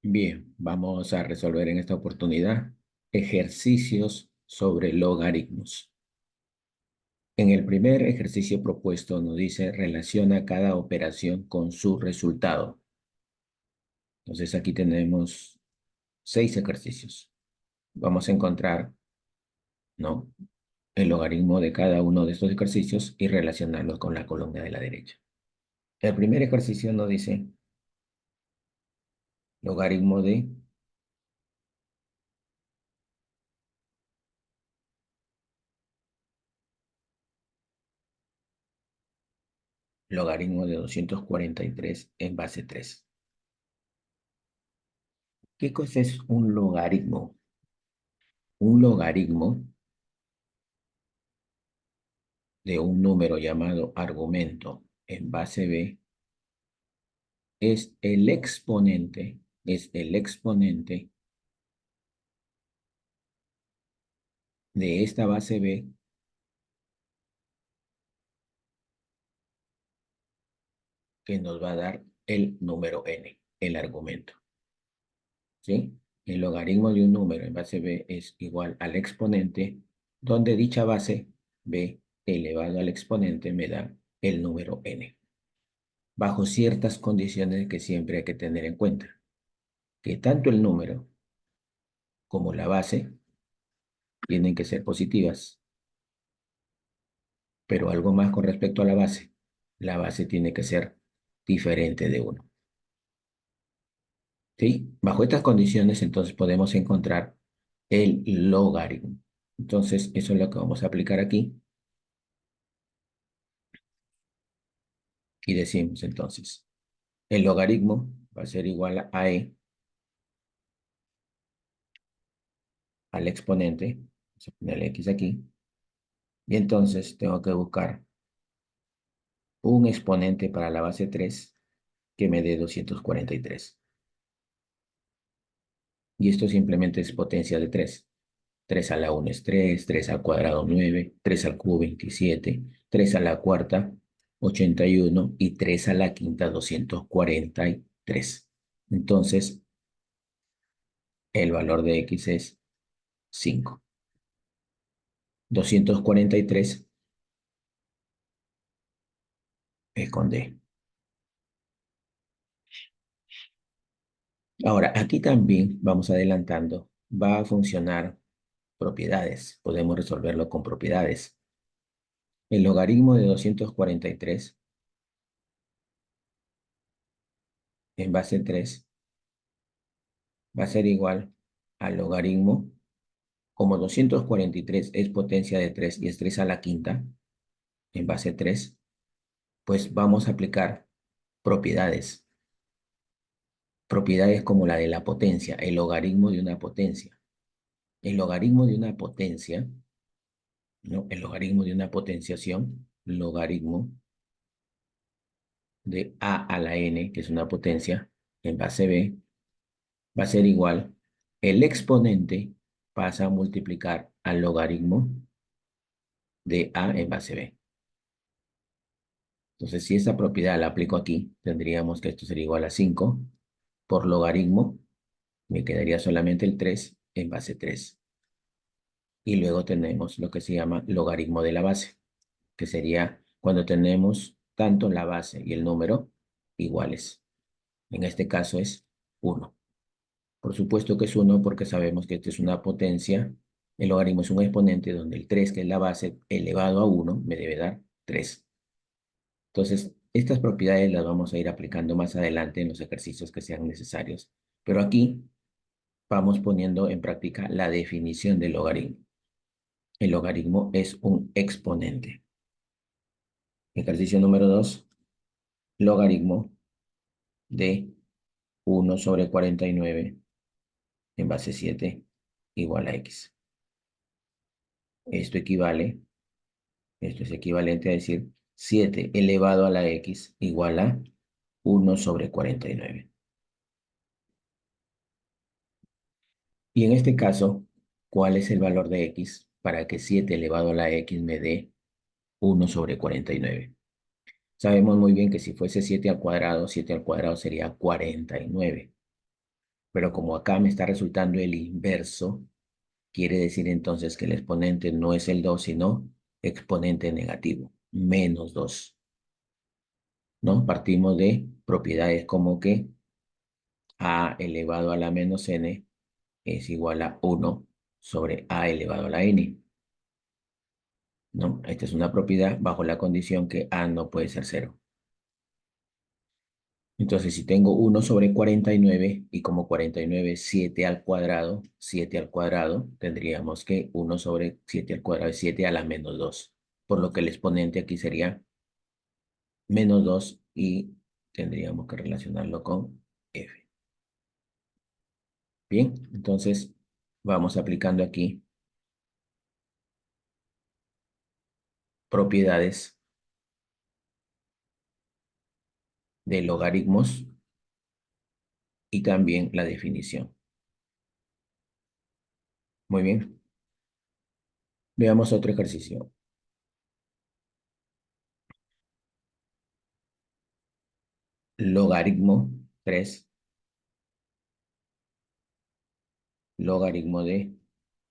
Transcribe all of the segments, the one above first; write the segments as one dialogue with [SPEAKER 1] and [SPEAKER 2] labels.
[SPEAKER 1] Bien, vamos a resolver en esta oportunidad ejercicios sobre logaritmos. En el primer ejercicio propuesto nos dice relaciona cada operación con su resultado. Entonces aquí tenemos 6 ejercicios. Vamos a encontrar, ¿no?, el logaritmo de cada uno de estos ejercicios y relacionarlos con la columna de la derecha. El primer ejercicio nos dice logaritmo de logaritmo de 243 en base 3. ¿Qué cosa es un logaritmo? Un logaritmo de un número llamado argumento en base B es el exponente de esta base B que nos va a dar el número n, el argumento. ¿Sí? El logaritmo de un número en base B es igual al exponente, donde dicha base B elevado al exponente me da el número n, bajo ciertas condiciones que siempre hay que tener en cuenta, que tanto el número como la base tienen que ser positivas, pero algo más con respecto a la base. La base tiene que ser diferente de 1. ¿Sí? Bajo estas condiciones, entonces podemos encontrar el logaritmo. Entonces, eso es lo que vamos a aplicar aquí. Y decimos entonces, el logaritmo va a ser igual a e al exponente. Vamos a ponerle x aquí. Y entonces tengo que buscar un exponente para la base 3 que me dé 243. Y esto simplemente es potencia de 3. 3 a la 1 es 3, 3 al cuadrado 9, 3 al cubo 27, 3 a la cuarta 81 y 3 a la quinta 243. Entonces, el valor de x es 5. 243 es con D. Ahora, aquí también vamos adelantando. Va a funcionar propiedades. Podemos resolverlo con propiedades. El logaritmo de 243 en base 3 va a ser igual al logaritmo, como 243 es potencia de 3 y es 3 a la quinta en base 3, pues vamos a aplicar propiedades. Propiedades como la de la potencia, el logaritmo de una potencia. El logaritmo de una potencia, ¿no? El logaritmo de una potenciación, logaritmo de a la n, que es una potencia, en base b, va a ser igual. El exponente pasa a multiplicar al logaritmo de a en base b. Entonces, si esta propiedad la aplico aquí, tendríamos que esto sería igual a 5 por logaritmo, me quedaría solamente el 3 en base 3. Y luego tenemos lo que se llama logaritmo de la base, que sería cuando tenemos tanto la base y el número iguales. En este caso es 1. Por supuesto que es 1 porque sabemos que esta es una potencia. El logaritmo es un exponente donde el 3, que es la base, elevado a 1, me debe dar 3. Entonces, estas propiedades las vamos a ir aplicando más adelante en los ejercicios que sean necesarios. Pero aquí vamos poniendo en práctica la definición del logaritmo. El logaritmo es un exponente. Ejercicio número 2, logaritmo de 1 sobre 49 en base 7 igual a x. Esto es equivalente a decir 7 elevado a la x igual a 1 sobre 49. Y en este caso, ¿cuál es el valor de x para que 7 elevado a la x me dé 1 sobre 49? Sabemos muy bien que si fuese 7 al cuadrado sería 49. Pero como acá me está resultando el inverso, quiere decir entonces que el exponente no es el 2 sino exponente negativo, menos 2, ¿no? Partimos de propiedades como que a elevado a la menos n es igual a 1 sobre a elevado a la n, ¿no? Esta es una propiedad bajo la condición que a no puede ser cero. Entonces, si tengo 1 sobre 49 y como 49 es 7 al cuadrado, tendríamos que 1 sobre 7 al cuadrado es 7 a la menos 2, por lo que el exponente aquí sería menos 2 y tendríamos que relacionarlo con f. Bien, entonces vamos aplicando aquí propiedades de logaritmos y también la definición. Muy bien, veamos otro ejercicio. Logaritmo 3, logaritmo de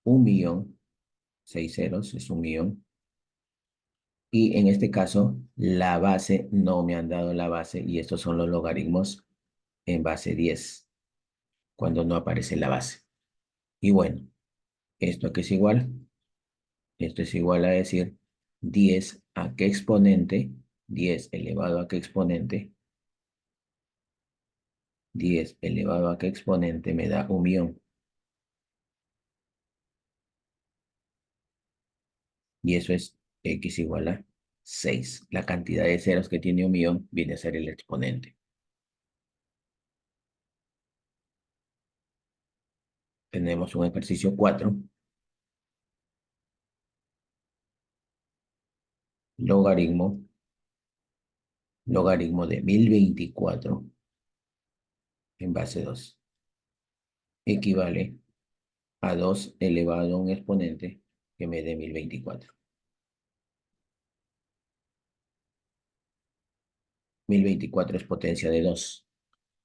[SPEAKER 1] 1.000.000, 6 ceros es 1.000.000. Y en este caso, la base, no me han dado la base y estos son los logaritmos en base 10, cuando no aparece la base. Y bueno, ¿esto qué es igual? Esto es igual a decir 10 a qué exponente, 10 elevado a qué exponente, 10 elevado a qué exponente me da 1.000.000. Y eso es x igual a 6. La cantidad de ceros que tiene 1.000.000 viene a ser el exponente. Tenemos un ejercicio 4, logaritmo, logaritmo de 1024 en base 2 equivale a 2 elevado a un exponente que me dé 1024. 1024 es potencia de 2.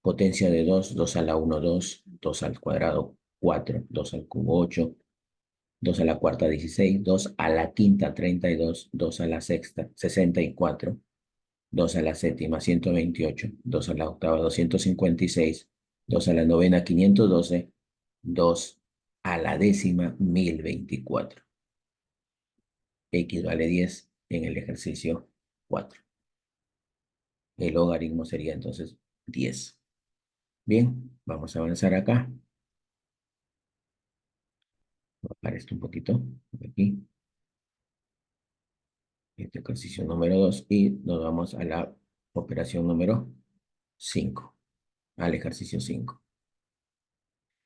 [SPEAKER 1] Potencia de 2, 2 a la 1, 2, 2 al cuadrado, 4, 2 al cubo, 8, 2 a la cuarta, 16, 2 a la quinta, 32, 2 a la sexta, 64, 2 a la séptima, 128, 2 a la octava, 256, 2 a la novena, 512, 2 a la décima, 1024. X vale 10 en el ejercicio 4. El logaritmo sería entonces 10. Bien, vamos a avanzar acá. Voy a bajar esto un poquito. Aquí. Este ejercicio número 2 y nos vamos a la operación número 5, al ejercicio 5.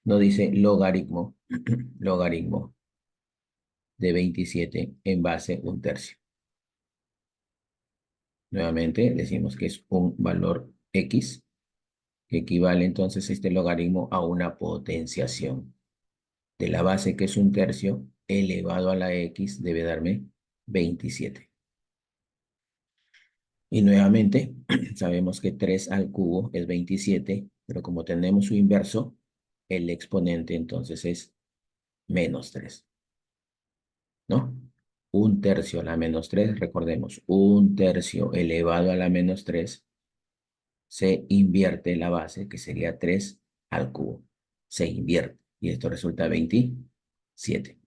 [SPEAKER 1] Nos dice logaritmo, logaritmo de 27 en base un tercio. Nuevamente decimos que es un valor x, que equivale entonces este logaritmo a una potenciación de la base, que es un tercio, elevado a la x, debe darme 27. Y nuevamente sabemos que 3 al cubo es 27, pero como tenemos su inverso, el exponente entonces es menos 3, ¿no? Un tercio a la menos 3, recordemos, un tercio elevado a la menos 3, se invierte la base, que sería 3 al cubo. Se invierte y esto resulta 27.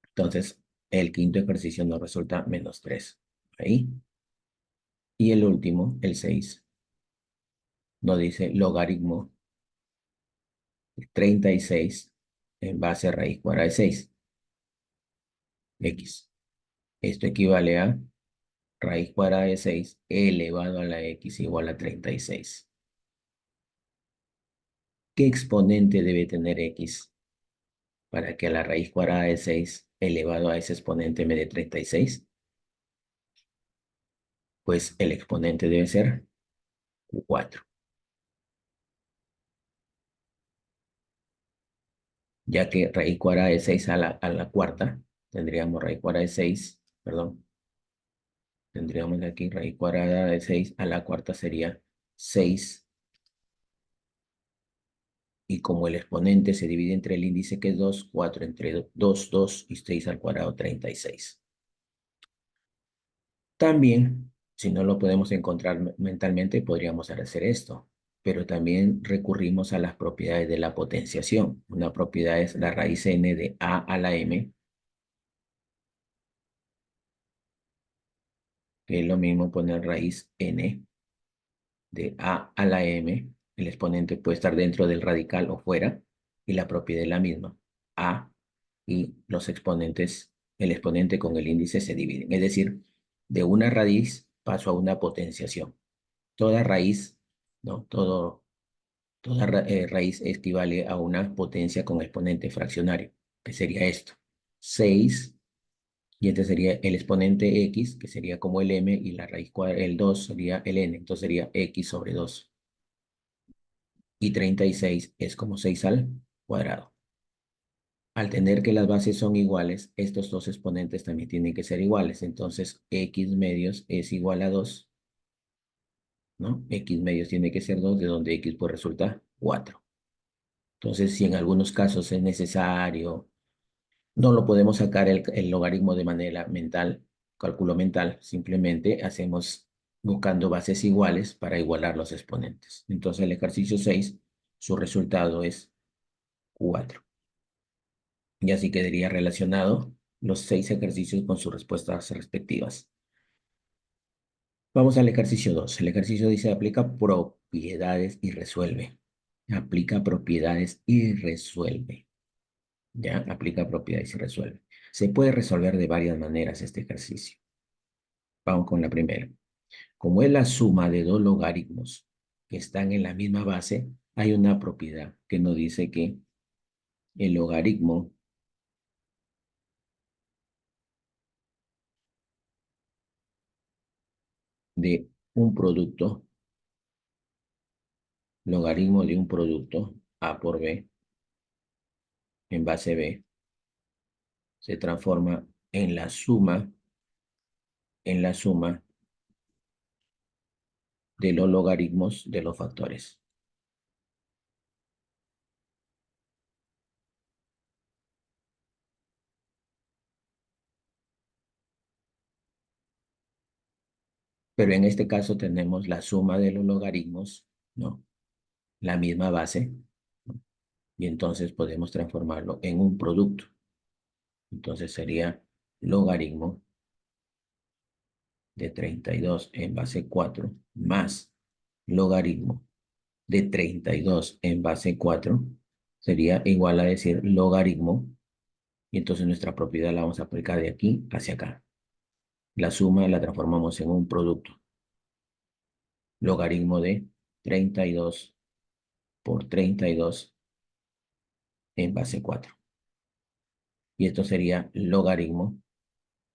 [SPEAKER 1] Entonces, el quinto ejercicio nos resulta menos 3. Ahí. Y el último, el 6, nos dice logaritmo 36 en base a raíz cuadrada de 6, x. Esto equivale a raíz cuadrada de 6 elevado a la x igual a 36. ¿Qué exponente debe tener x para que a la raíz cuadrada de 6 elevado a ese exponente me dé 36? Pues el exponente debe ser 4, ya que raíz cuadrada de 6 a la cuarta, tendríamos raíz cuadrada de 6, perdón, tendríamos aquí raíz cuadrada de 6 a la cuarta sería 6 Y como el exponente se divide entre el índice que es 2, 4 entre 2, 2 y 6 al cuadrado, 36. También, si no lo podemos encontrar mentalmente, podríamos hacer esto, pero también recurrimos a las propiedades de la potenciación. Una propiedad es la raíz n de a a la m, que es lo mismo poner raíz n de a a la m. El exponente puede estar dentro del radical o fuera, y la propiedad es la misma. A y los exponentes, el exponente con el índice se dividen. Es decir, de una raíz paso a una potenciación. Toda raíz, ¿no? Toda raíz equivale a una potencia con exponente fraccionario, que sería esto. 6, y este sería el exponente x, que sería como el m, y la raíz cuadrada, el 2 sería el n, entonces sería x sobre 2. Y 36 es como 6 al cuadrado. Al tener que las bases son iguales, estos dos exponentes también tienen que ser iguales. Entonces, x medios es igual a 2, ¿no? X medios tiene que ser 2, de donde x pues resulta 4. Entonces, si en algunos casos es necesario, no lo podemos sacar el logaritmo de manera mental, cálculo mental, simplemente hacemos buscando bases iguales para igualar los exponentes. Entonces, el ejercicio 6, su resultado es 4. Y así quedaría relacionado los 6 ejercicios con sus respuestas respectivas. Vamos al ejercicio 2. El ejercicio dice aplica propiedades y resuelve. Aplica propiedades y resuelve. ¿Ya? Aplica propiedades y resuelve. Se puede resolver de varias maneras este ejercicio. Vamos con la primera. Como es la suma de dos logaritmos que están en la misma base, hay una propiedad que nos dice que el logaritmo de un producto, logaritmo de un producto A por B en base B, se transforma en la suma de los logaritmos de los factores. Pero en este caso tenemos la suma de los logaritmos, ¿no? La misma base, ¿no? Y entonces podemos transformarlo en un producto. Entonces sería logaritmo de 32 en base 4 más logaritmo de 32 en base 4 sería igual a decir logaritmo, y entonces nuestra propiedad la vamos a aplicar de aquí hacia acá. La suma la transformamos en un producto. Logaritmo de 32 por 32 en base 4. Y esto sería logaritmo.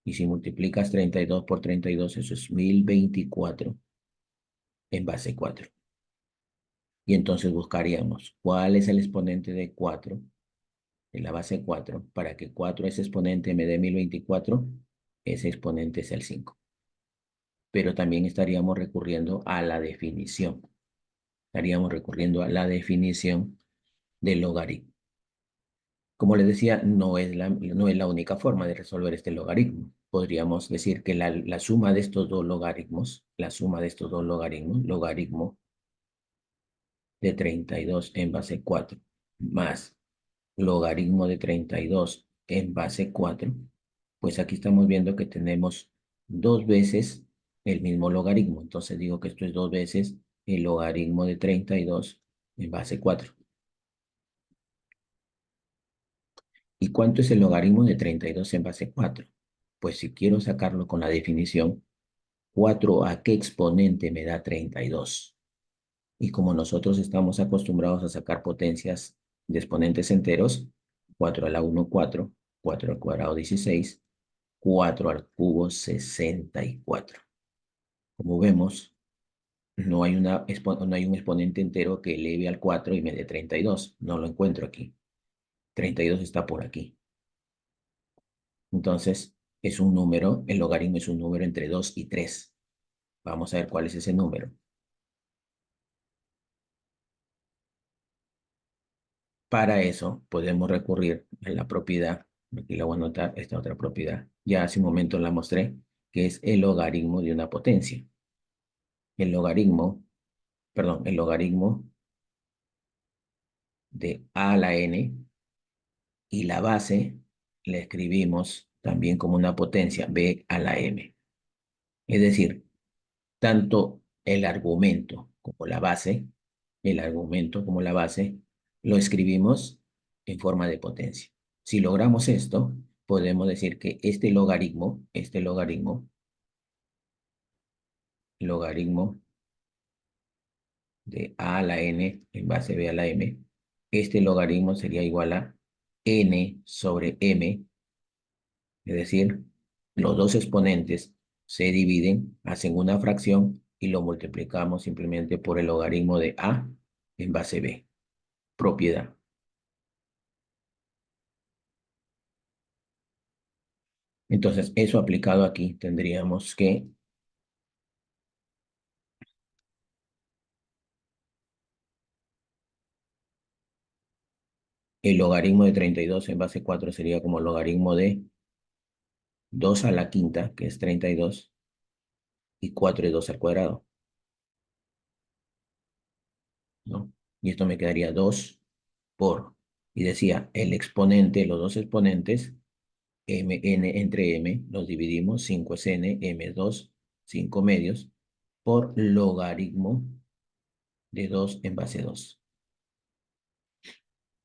[SPEAKER 1] Y si multiplicas 32 por 32, eso es 1024 en base 4. Y entonces buscaríamos cuál es el exponente de 4 en la base 4 para que 4 ese exponente me dé 1024. Ese exponente es el 5. Pero también estaríamos recurriendo a la definición. Estaríamos recurriendo a la definición del logaritmo. Como les decía, no es la única forma de resolver este logaritmo. Podríamos decir que la suma de estos dos logaritmos, logaritmo de 32 en base 4, más logaritmo de 32 en base 4, pues aquí estamos viendo que tenemos dos veces el mismo logaritmo. Entonces digo que esto es dos veces el logaritmo de 32 en base 4. ¿Y cuánto es el logaritmo de 32 en base 4? Pues si quiero sacarlo con la definición, 4 a qué exponente me da 32. Y como nosotros estamos acostumbrados a sacar potencias de exponentes enteros, 4 a la 1, 4, 4 al cuadrado 16, 4 al cubo 64. Como vemos, no hay un exponente entero que eleve al 4 y me dé 32. No lo encuentro aquí. 32 está por aquí. Entonces, es un número, el logaritmo es un número entre 2 y 3. Vamos a ver cuál es ese número. Para eso podemos recurrir a la propiedad, aquí la voy a anotar, esta otra propiedad, ya hace un momento la mostré, que es el logaritmo de una potencia. El logaritmo, perdón, el logaritmo de a a la n y la base la escribimos también como una potencia, b a la m. Es decir, tanto el argumento como la base, el argumento como la base, lo escribimos en forma de potencia. Si logramos esto, podemos decir que logaritmo de a la n en base b a la m, este logaritmo sería igual a n sobre m, es decir, los dos exponentes se dividen, hacen una fracción y lo multiplicamos simplemente por el logaritmo de a en base b, propiedad. Entonces, eso aplicado aquí, tendríamos que el logaritmo de 32 en base 4 sería como el logaritmo de 2 a la quinta, que es 32, y 4 es 2 al cuadrado, ¿no? Y esto me quedaría 2 por, y decía, el exponente, los dos exponentes, n entre m, los dividimos, 5 es n, m es 2, 5 medios, por logaritmo de 2 en base 2.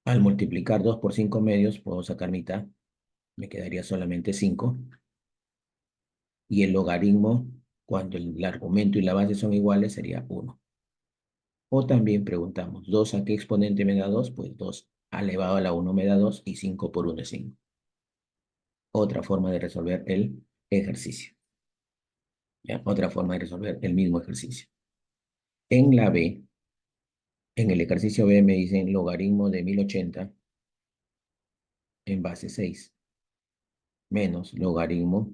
[SPEAKER 1] Al multiplicar 2 por 5 medios, puedo sacar mitad, me quedaría solamente 5. Y el logaritmo, cuando el argumento y la base son iguales, sería 1. O también preguntamos, 2 a qué exponente me da 2? Pues 2 elevado a la 1 me da 2 y 5 por 1 es 5. Otra forma de resolver el ejercicio. ¿Ya? Otra forma de resolver el mismo ejercicio. En la B, en el ejercicio B me dicen logaritmo de 1080 en base 6 menos logaritmo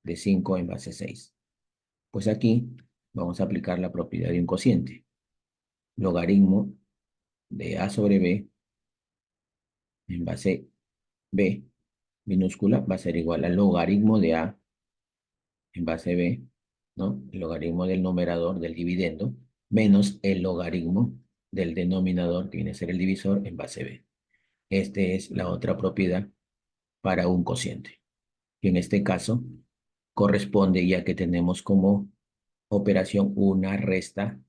[SPEAKER 1] de 5 en base 6. Pues aquí vamos a aplicar la propiedad de un cociente. Logaritmo de A sobre B en base B minúscula va a ser igual al logaritmo de A en base B, ¿no? El logaritmo del numerador del dividendo menos el logaritmo del denominador, que viene a ser el divisor, en base B. Esta es la otra propiedad para un cociente. Y en este caso corresponde, ya que tenemos como operación una resta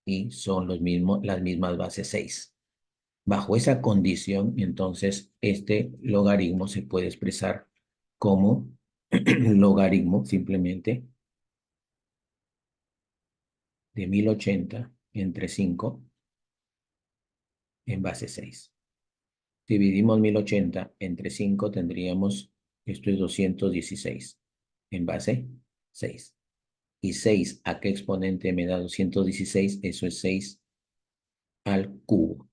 [SPEAKER 1] y son las mismas bases 6. Bajo esa condición, entonces, este logaritmo se puede expresar como logaritmo simplemente de 1080 entre 5 en base 6. Dividimos 1080 entre 5, tendríamos, esto es 216 en base 6. Y 6, ¿a qué exponente me da 216? Eso es 6 al cubo,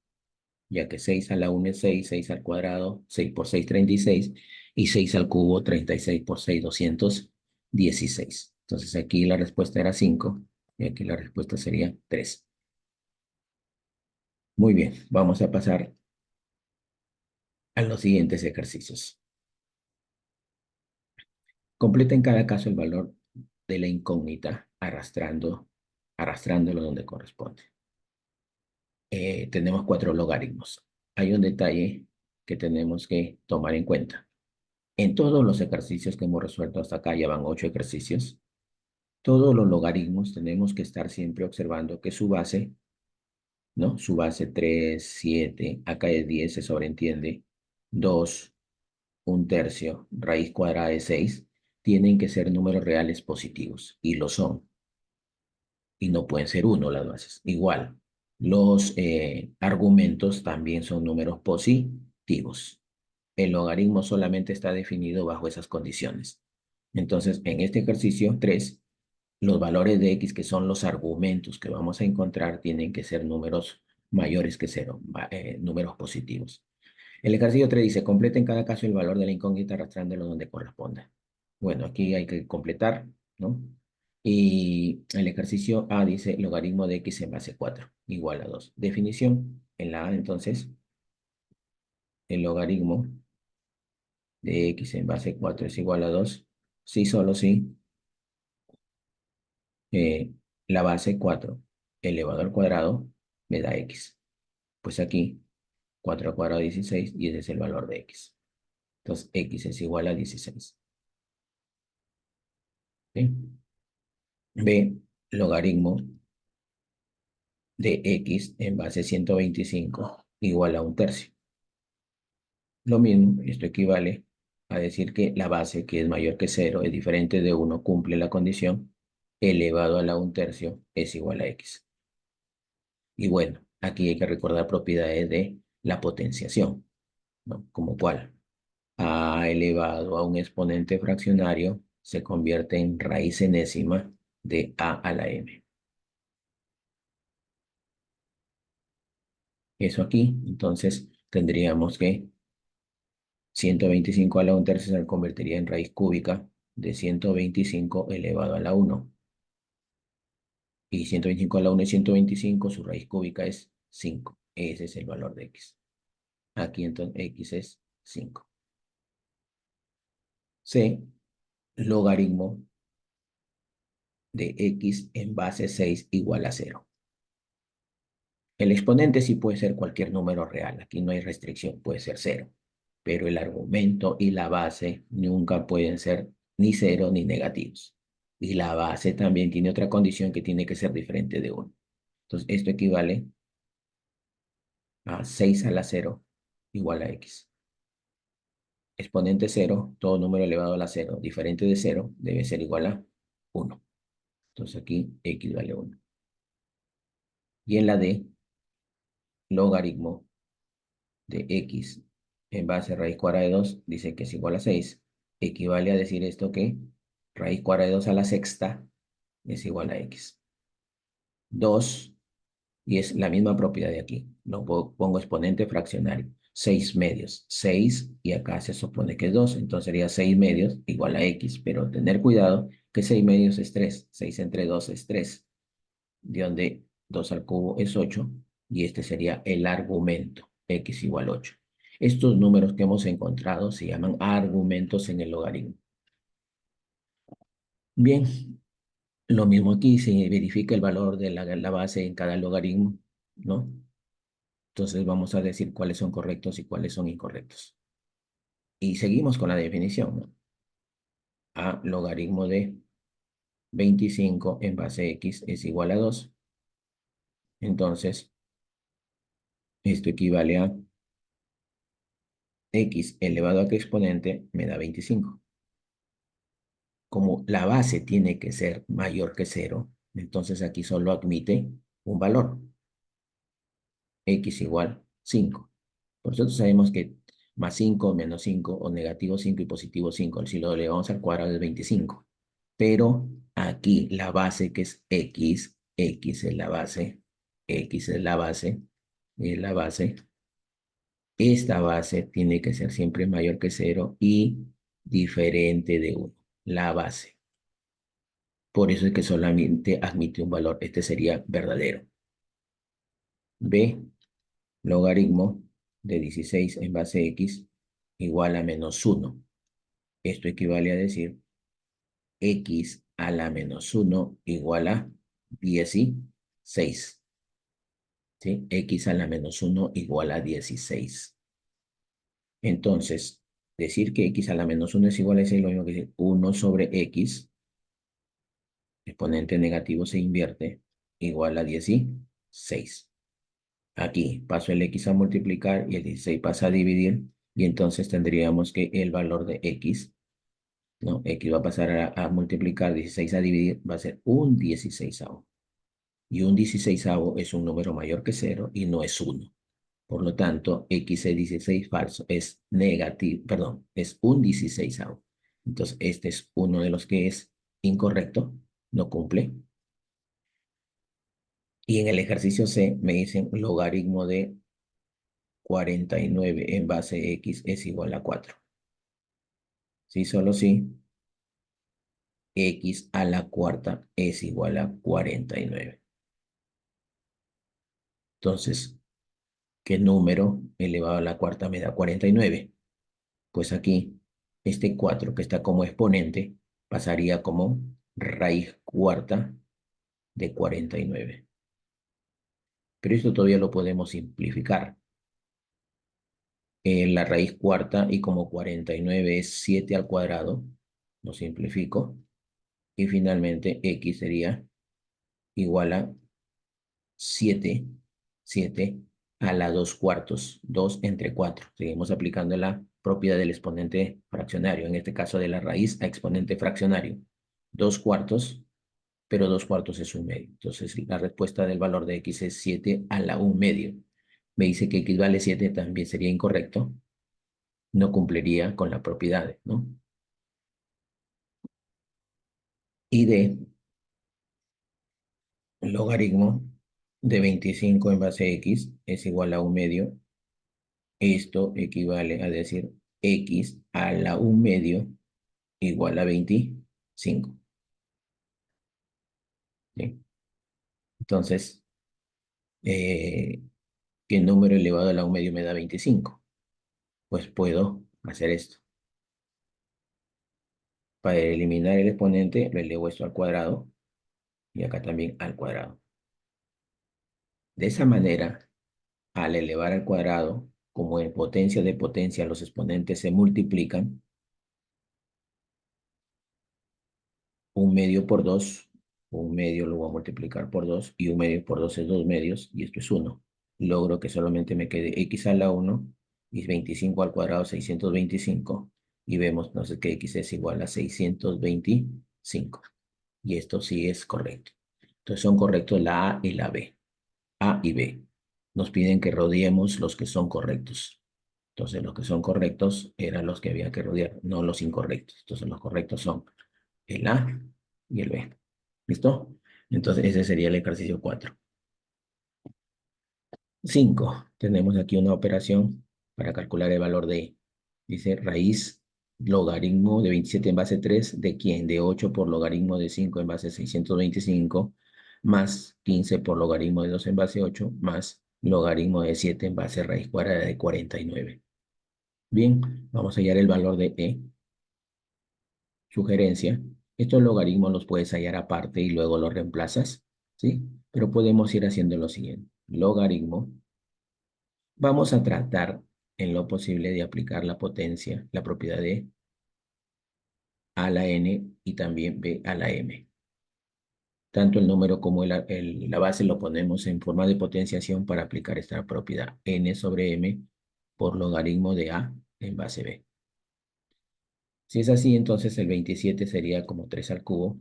[SPEAKER 1] ya que 6 a la 1 es 6, 6 al cuadrado, 6 por 6, 36, y 6 al cubo, 36 por 6, 216. Entonces aquí la respuesta era 5, y aquí la respuesta sería 3. Muy bien, vamos a pasar a los siguientes ejercicios. Completa en cada caso el valor de la incógnita arrastrándolo donde corresponde. Tenemos 4 logaritmos. Hay un detalle que tenemos que tomar en cuenta. En todos los ejercicios que hemos resuelto hasta acá, ya van 8 ejercicios, todos los logaritmos tenemos que estar siempre observando que su base, ¿no? Su base 3, 7, acá es 10, se sobreentiende, 2, un tercio, raíz cuadrada de 6, tienen que ser números reales positivos, y lo son, y no pueden ser 1 las bases. Igual, los argumentos también son números positivos. El logaritmo solamente está definido bajo esas condiciones. Entonces, en este ejercicio 3, los valores de x, que son los argumentos que vamos a encontrar, tienen que ser números mayores que 0, números positivos. El ejercicio 3 dice, completa en cada caso el valor de la incógnita arrastrándolo donde corresponda. Bueno, aquí hay que completar, ¿no? Y el ejercicio A dice logaritmo de x en base 4 igual a 2. Definición en la A, entonces, el logaritmo de x en base 4 es igual a 2, sí, solo sí, la base 4 elevado al cuadrado me da x. Pues aquí 4 al cuadrado 16 y ese es el valor de x. Entonces x es igual a 16. ¿Sí? B, logaritmo de x en base 125 igual a 1/3. Lo mismo, esto equivale a decir que la base, que es mayor que 0, es diferente de 1, cumple la condición, elevado a la 1/3 es igual a x. Y bueno, aquí hay que recordar propiedades de la potenciación, ¿no? Como cuál. A elevado a un exponente fraccionario se convierte en raíz enésima de a a la m. Eso aquí, entonces tendríamos que 125 a la 1/3 se convertiría en raíz cúbica de 125 elevado a la 1. Y 125 a la 1 es 125, su raíz cúbica es 5. Ese es el valor de x. Aquí entonces x es 5. C, logaritmo de x en base 6 igual a 0. El exponente sí puede ser cualquier número real, aquí no hay restricción, puede ser 0. Pero el argumento y la base nunca pueden ser ni 0 ni negativos. Y la base también tiene otra condición que tiene que ser diferente de 1. Entonces, esto equivale a 6 a la 0 igual a x. Exponente 0, todo número elevado a la 0, diferente de 0, debe ser igual a 1. Entonces aquí x vale 1. Y en la D, logaritmo de x en base a raíz cuadrada de 2, dice que es igual a 6. Equivale a decir esto que raíz cuadrada de 2 a la sexta es igual a x. 2, y es la misma propiedad de aquí. No pongo exponente fraccionario. 6 medios. 6 y acá se supone que es 2. Entonces sería 6 medios igual a x. Pero tener cuidado que 6 medios es 3. 6 entre 2 es 3. De donde 2 al cubo es 8. Y este sería el argumento. X igual a 8. Estos números que hemos encontrado se llaman argumentos en el logaritmo. Bien, lo mismo aquí, se verifica el valor de la base en cada logaritmo, ¿no? Entonces vamos a decir cuáles son correctos y cuáles son incorrectos. Y seguimos con la definición, ¿no? A logaritmo de 25 en base x es igual a 2. Entonces, esto equivale a x elevado a qué exponente me da 25. Como la base tiene que ser mayor que 0, entonces aquí solo admite un valor, x igual 5. Por eso sabemos que más 5, menos 5, o negativo 5 y positivo 5, si lo elevamos al cuadrado es 25. Pero aquí la base que es x, x es la base, x es la base, es la base. Esta base tiene que ser siempre mayor que 0 y diferente de 1, la base. Por eso es que solamente admite un valor. Este sería verdadero. B, logaritmo de 16 en base x igual a menos 1. Esto equivale a decir x a la menos 1 igual a 16. ¿Sí? X a la menos 1 igual a 16. Entonces, decir que x a la menos 1 es igual a 6, lo mismo que decir 1 sobre x, exponente negativo se invierte, igual a 16. Aquí paso el x a multiplicar y el 16 pasa a dividir, y entonces tendríamos que el valor de x, ¿no? X va a pasar a multiplicar, 16 a dividir, va a ser un 16avo. Y un 16avo es un número mayor que 0 y no es 1. Por lo tanto, x es 16 falso, es negativo, perdón, es un 16avo. Entonces, este es uno de los que es incorrecto, no cumple. Y en el ejercicio C me dicen logaritmo de 49 en base x es igual a 4. Sí, solo sí, x a la cuarta es igual a 49. Entonces, ¿qué número elevado a la cuarta me da 49? Pues aquí, este 4 que está como exponente pasaría como raíz cuarta de 49. Pero esto todavía lo podemos simplificar. La raíz cuarta y como 49 es 7 al cuadrado, lo simplifico. Y finalmente x sería igual a 7, 7 a la 2 cuartos, 2 entre 4. Seguimos aplicando la propiedad del exponente fraccionario, en este caso de la raíz a exponente fraccionario. 2 cuartos, pero 2 cuartos es un medio. Entonces la respuesta del valor de x es 7 a la 1 medio. Me dice que x vale 7, también sería incorrecto. No cumpliría con la propiedad, ¿no? Y de logaritmo de 25 en base a x es igual a 1 medio. Esto equivale a decir x a la 1 medio igual a 25. ¿Sí? Entonces, eh, ¿qué número elevado a la 1 medio me da 25? Pues puedo hacer esto. Para eliminar el exponente, lo elevo esto al cuadrado y acá también al cuadrado. De esa manera, al elevar al cuadrado, como en potencia de potencia los exponentes se multiplican, 1 medio por 2, 1 medio lo voy a multiplicar por 2 y 1 medio por 2 es 2 medios y esto es 1. Logro que solamente me quede x a la 1 y 25 al cuadrado 625 y vemos entonces que x es igual a 625 y esto sí es correcto. Entonces son correctos la A y la B. A y B. Nos piden que rodeemos los que son correctos. Entonces los que son correctos eran los que había que rodear, no los incorrectos. Entonces los correctos son el A y el B. ¿Listo? Entonces ese sería el ejercicio 4. 5. Tenemos aquí una operación para calcular el valor de, dice, raíz logaritmo de 27 en base 3, ¿de quién? De 8 por logaritmo de 5 en base 625, más 15 por logaritmo de 2 en base 8, más logaritmo de 7 en base raíz cuadrada de 49. Bien, vamos a hallar el valor de E. Sugerencia, estos logaritmos los puedes hallar aparte y luego los reemplazas, ¿sí? Pero podemos ir haciendo lo siguiente. Logaritmo. Vamos a tratar en lo posible de aplicar la potencia, la propiedad de a la n y también b a la m. Tanto el número como la base lo ponemos en forma de potenciación para aplicar esta propiedad. N sobre m por logaritmo de a en base b. Si es así, entonces el 27 sería como 3 al cubo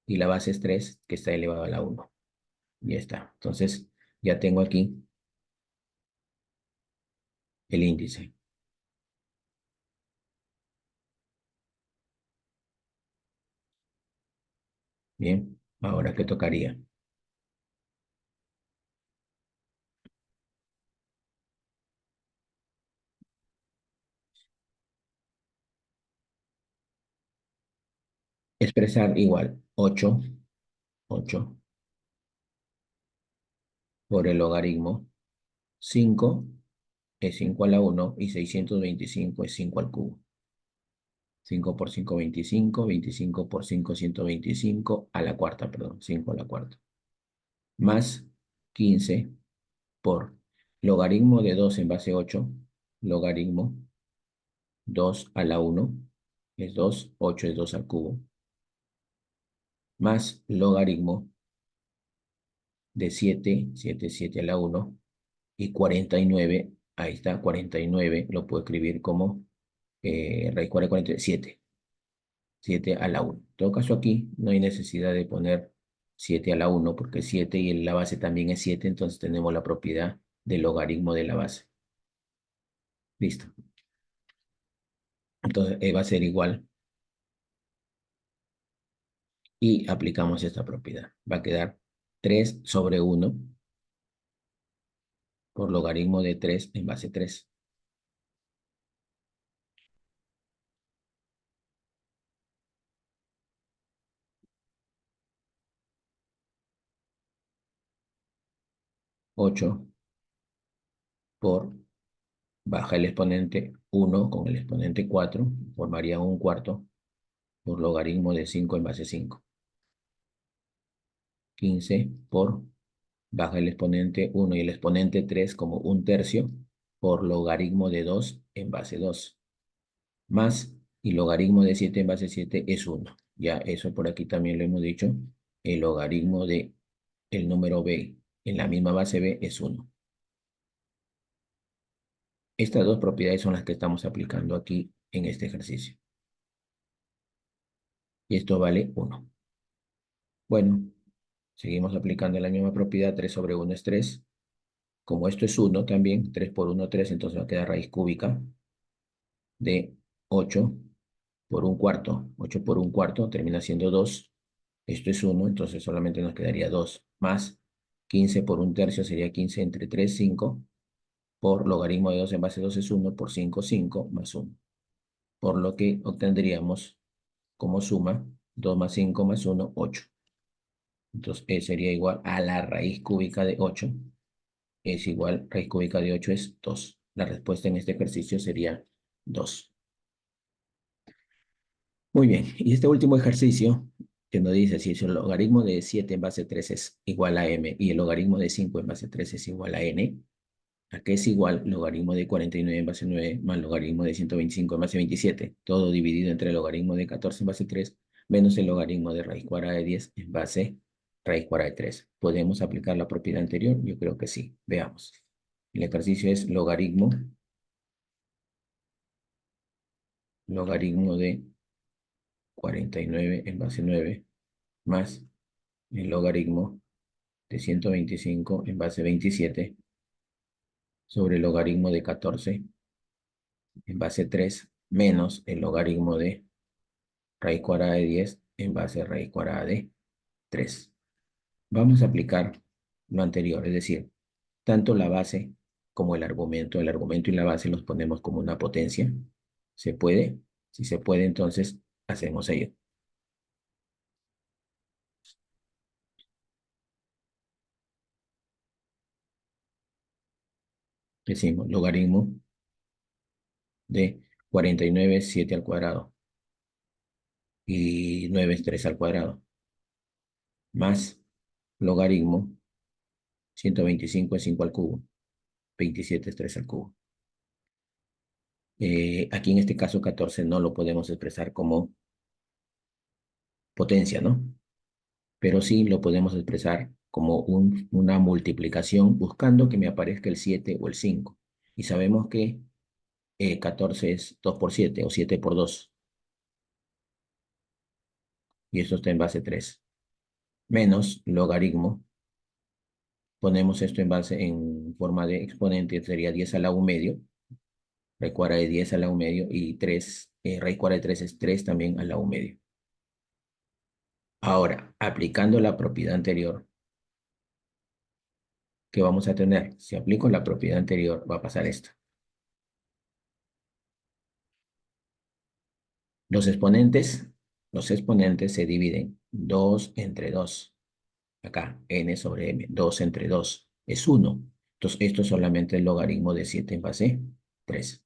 [SPEAKER 1] y la base es 3 que está elevado a la 1. Ya está. Entonces ya tengo aquí el índice. Bien, ahora ¿qué tocaría? Expresar igual 8 por el logaritmo. 5 es 5 a la 1 y 625 es 5 al cubo. 5 por 5, 25. 25 por 5, 125 a la cuarta, perdón, 5 a la cuarta. Más 15 por logaritmo de 2 en base 8, logaritmo 2 a la 1 es 2, 8 es 2 al cubo, más logaritmo de 7, 7 es 7 a la 1 y 49, ahí está, 49, lo puedo escribir como raíz cuadrada de 47, 7 a la 1. En todo caso aquí no hay necesidad de poner 7 a la 1 porque 7 y la base también es 7, entonces tenemos la propiedad del logaritmo de la base. Listo. Entonces va a ser igual y aplicamos esta propiedad. Va a quedar 3 sobre 1 por logaritmo de 3 en base 3. 8 por, baja el exponente 1 con el exponente 4, formaría un cuarto por logaritmo de 5 en base 5. 15 por, baja el exponente 1 y el exponente 3 como un tercio por logaritmo de 2 en base 2. Más, y logaritmo de 7 en base 7 es 1. Ya eso por aquí también lo hemos dicho. El logaritmo de el número b en la misma base b es 1. Estas dos propiedades son las que estamos aplicando aquí en este ejercicio. Y esto vale 1. Bueno, seguimos aplicando la misma propiedad. 3 sobre 1 es 3. Como esto es 1 también, 3 por 1, 3, entonces va a quedar raíz cúbica de 8 por un cuarto. 8 por un cuarto termina siendo 2. Esto es 1, entonces solamente nos quedaría 2. Más 15 por un tercio sería 15 entre 3, 5. Por logaritmo de 2 en base 2 es 1, por 5, 5, más 1. Por lo que obtendríamos como suma 2 más 5 más 1, 8. Entonces E sería igual a la raíz cúbica de 8. Es igual, raíz cúbica de 8 es 2. La respuesta en este ejercicio sería 2. Muy bien, y este último ejercicio que nos dice si el logaritmo de 7 en base 3 es igual a m y el logaritmo de 5 en base 3 es igual a n, ¿a qué es igual logaritmo de 49 en base 9 más logaritmo de 125 en base 27? Todo dividido entre el logaritmo de 14 en base 3 menos el logaritmo de raíz cuadrada de 10 en base raíz cuadrada de 3. ¿Podemos aplicar la propiedad anterior? Yo creo que sí. Veamos. El ejercicio es logaritmo de 49 en base 9 más el logaritmo de 125 en base 27 sobre el logaritmo de 14 en base 3 menos el logaritmo de raíz cuadrada de 10 en base a raíz cuadrada de 3. Vamos a aplicar lo anterior, es decir, tanto la base como el argumento y la base los ponemos como una potencia. ¿Se puede? Si se puede, entonces hacemos ello. Decimos logaritmo de 49 es 7 al cuadrado y 9 es 3 al cuadrado, más logaritmo 125 es 5 al cubo, 27 es 3 al cubo. Aquí en este caso 14 no lo podemos expresar como potencia, ¿no? Pero sí lo podemos expresar como una multiplicación buscando que me aparezca el 7 o el 5. Y sabemos que 14 es 2 por 7 o 7 por 2. Y esto está en base 3. Menos logaritmo. Ponemos esto en base en forma de exponente, sería 10 a la 1 medio. Raíz cuadrada de 10 a la 1 medio y 3, raíz cuadrada de 3 es 3 también a la 1 medio. Ahora, aplicando la propiedad anterior, ¿qué vamos a tener? Si aplico la propiedad anterior, va a pasar esto. Los exponentes, los exponentes se dividen 2 entre 2. Acá, n sobre m, 2 entre 2 es 1. Entonces, esto es solamente el logaritmo de 7 en base 3.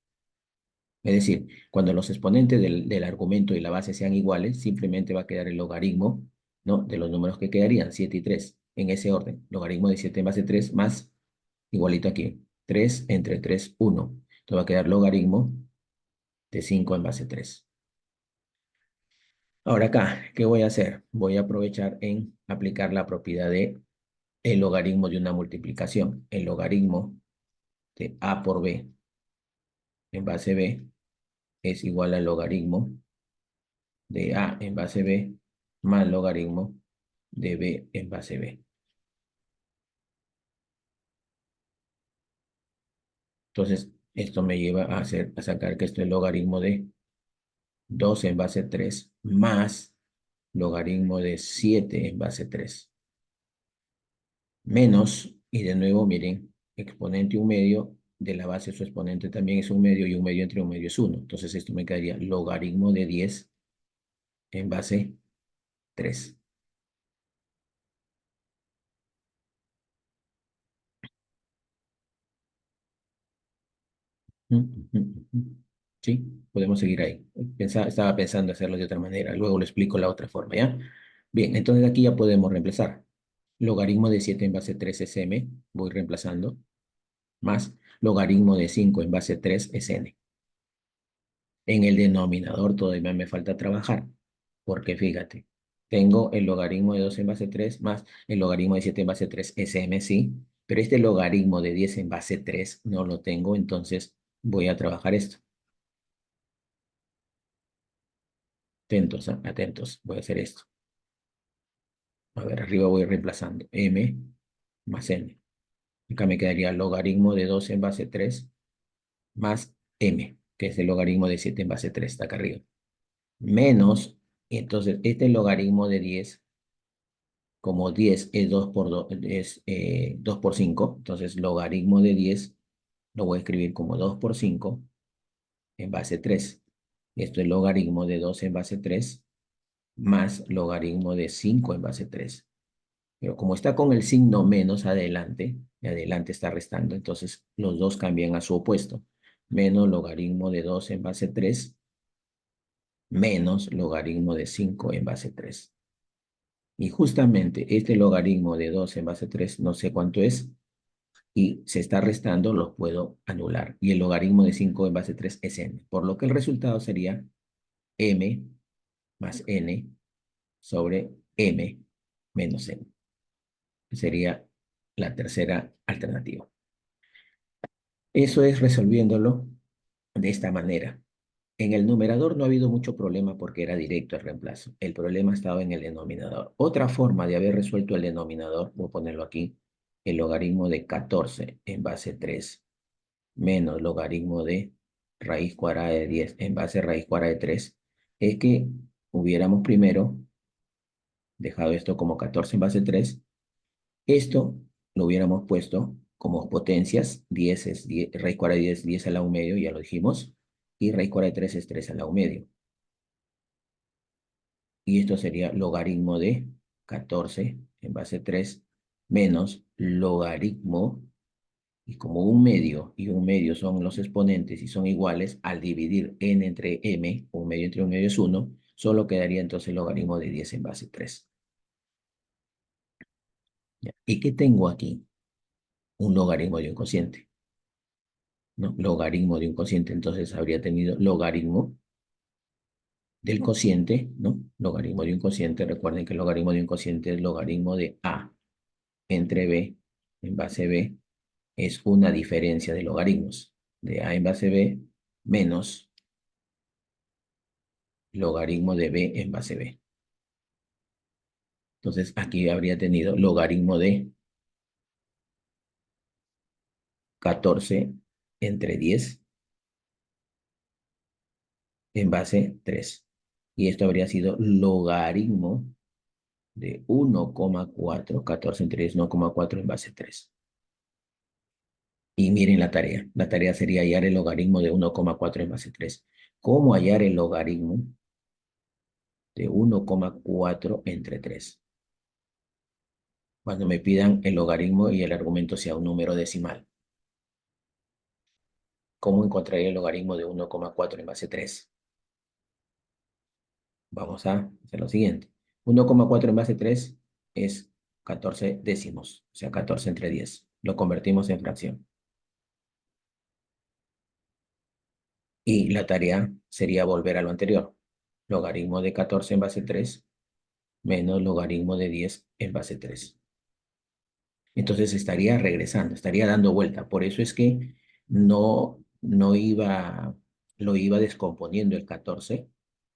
[SPEAKER 1] Es decir, cuando los exponentes del argumento y la base sean iguales, simplemente va a quedar el logaritmo, ¿no?, de los números que quedarían, 7 y 3, en ese orden. Logaritmo de 7 en base 3 más, igualito aquí, 3 entre 3, 1. Entonces va a quedar logaritmo de 5 en base 3. Ahora acá, ¿qué voy a hacer? Voy a aprovechar en aplicar la propiedad de el logaritmo de una multiplicación. El logaritmo de a por b en base b es igual al logaritmo de a en base b más logaritmo de b en base b. Entonces, esto me lleva a sacar que esto es logaritmo de 2 en base 3 más logaritmo de 7 en base 3. Menos, y de nuevo, miren, exponente 1 medio, de la base su exponente también es 1 medio, y 1 medio entre 1 medio es 1. Entonces esto me quedaría logaritmo de 10 en base 3. Mm, mm, mm. Sí, podemos seguir ahí. Estaba pensando hacerlo de otra manera. Luego lo explico la otra forma, ¿ya? Bien, entonces aquí ya podemos reemplazar. Logaritmo de 7 en base 3 es m. Voy reemplazando. Más logaritmo de 5 en base 3 es n. En el denominador todavía me falta trabajar. Porque fíjate, tengo el logaritmo de 2 en base 3 más el logaritmo de 7 en base 3 es m, sí. Pero este logaritmo de 10 en base 3 no lo tengo, entonces voy a trabajar esto. Atentos, ¿ah? Atentos. Voy a hacer esto. A ver, arriba voy reemplazando. M más n. Acá me quedaría logaritmo de 2 en base 3 más m, que es el logaritmo de 7 en base 3. Está acá arriba. Menos, y entonces este logaritmo de 10, como 10 es 2 por 2, es 2 por 5, entonces logaritmo de 10 lo voy a escribir como 2 por 5 en base 3. Esto es logaritmo de 2 en base 3 más logaritmo de 5 en base 3. Pero como está con el signo menos adelante, y adelante está restando, entonces los dos cambian a su opuesto. Menos logaritmo de 2 en base 3, menos logaritmo de 5 en base 3. Y justamente este logaritmo de 2 en base 3, no sé cuánto es, y se está restando, los puedo anular. Y el logaritmo de 5 en base 3 es n. Por lo que el resultado sería m más n sobre m menos n. Sería la tercera alternativa. Eso es resolviéndolo de esta manera. En el numerador no ha habido mucho problema porque era directo el reemplazo. El problema estaba en el denominador. Otra forma de haber resuelto el denominador, voy a ponerlo aquí, el logaritmo de 14 en base 3 menos logaritmo de raíz cuadrada de 10 en base a raíz cuadrada de 3, es que hubiéramos primero dejado esto como 14 en base 3. Esto lo hubiéramos puesto como potencias. 10 es 10, raíz cuadrada de 10, 10 al lado medio, ya lo dijimos. Y raíz cuadrada de 3 es 3 al lado medio. Y esto sería logaritmo de 14 en base 3 menos logaritmo, y como un medio son los exponentes y son iguales, al dividir n entre m, un medio entre un medio es 1, solo quedaría entonces el logaritmo de 10 en base 3. ¿Ya? ¿Y qué tengo aquí? Un logaritmo de un cociente, ¿no? Logaritmo de un cociente, entonces habría tenido logaritmo del cociente, ¿no? Logaritmo de un cociente, recuerden que el logaritmo de un cociente es logaritmo de a entre b en base b, es una diferencia de logaritmos de a en base b menos logaritmo de b en base b. Entonces aquí habría tenido logaritmo de 14 entre 10 en base 3. Y esto habría sido logaritmo de 1,4, 14 entre 10, 1,4 en base 3. Y miren la tarea. La tarea sería hallar el logaritmo de 1,4 en base 3. ¿Cómo hallar el logaritmo de 1,4 entre 3? Cuando me pidan el logaritmo y el argumento sea un número decimal. ¿Cómo encontraría el logaritmo de 1,4 en base 3? Vamos a hacer lo siguiente. 1,4 en base 3 es 14 décimos, o sea, 14 entre 10. Lo convertimos en fracción. Y la tarea sería volver a lo anterior. Logaritmo de 14 en base 3 menos logaritmo de 10 en base 3. Entonces estaría regresando, estaría dando vuelta. Por eso es que no iba, lo iba descomponiendo el 14,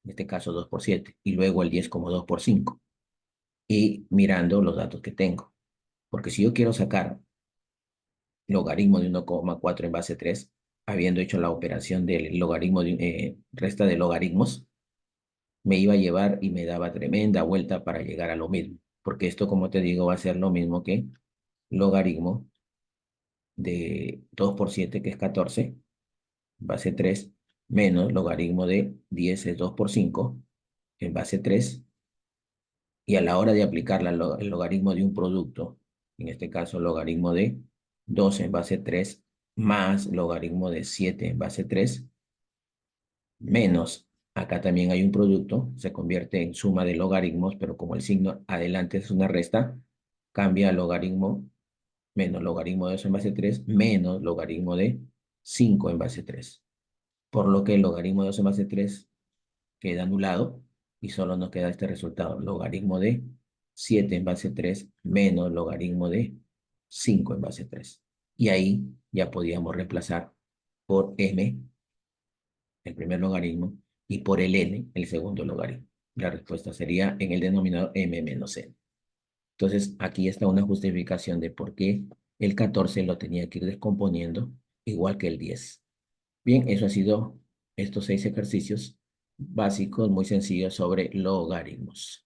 [SPEAKER 1] en este caso 2 por 7, y luego el 10 como 2 por 5, y mirando los datos que tengo. Porque si yo quiero sacar logaritmo de 1,4 en base 3, habiendo hecho la operación del logaritmo de resta de logaritmos, me iba a llevar y me daba tremenda vuelta para llegar a lo mismo. Porque esto, como te digo, va a ser lo mismo que logaritmo de 2 por 7, que es 14, base 3, menos logaritmo de 10 es 2 por 5, en base 3, y a la hora de aplicar el logaritmo de un producto, en este caso logaritmo de 2 en base 3 más logaritmo de 7 en base 3 menos, acá también hay un producto, se convierte en suma de logaritmos, pero como el signo adelante es una resta, cambia a logaritmo menos logaritmo de 2 en base 3 menos logaritmo de 5 en base 3. Por lo que el logaritmo de 2 en base 3 queda anulado y solo nos queda este resultado, logaritmo de 7 en base 3 menos logaritmo de 5 en base 3. Y ahí ya podíamos reemplazar por m el primer logaritmo y por el n el segundo logaritmo. La respuesta sería en el denominador m menos n. Entonces aquí está una justificación de por qué el 14 lo tenía que ir descomponiendo igual que el 10. Bien, eso ha sido estos 6 ejercicios básicos muy sencillos sobre logaritmos.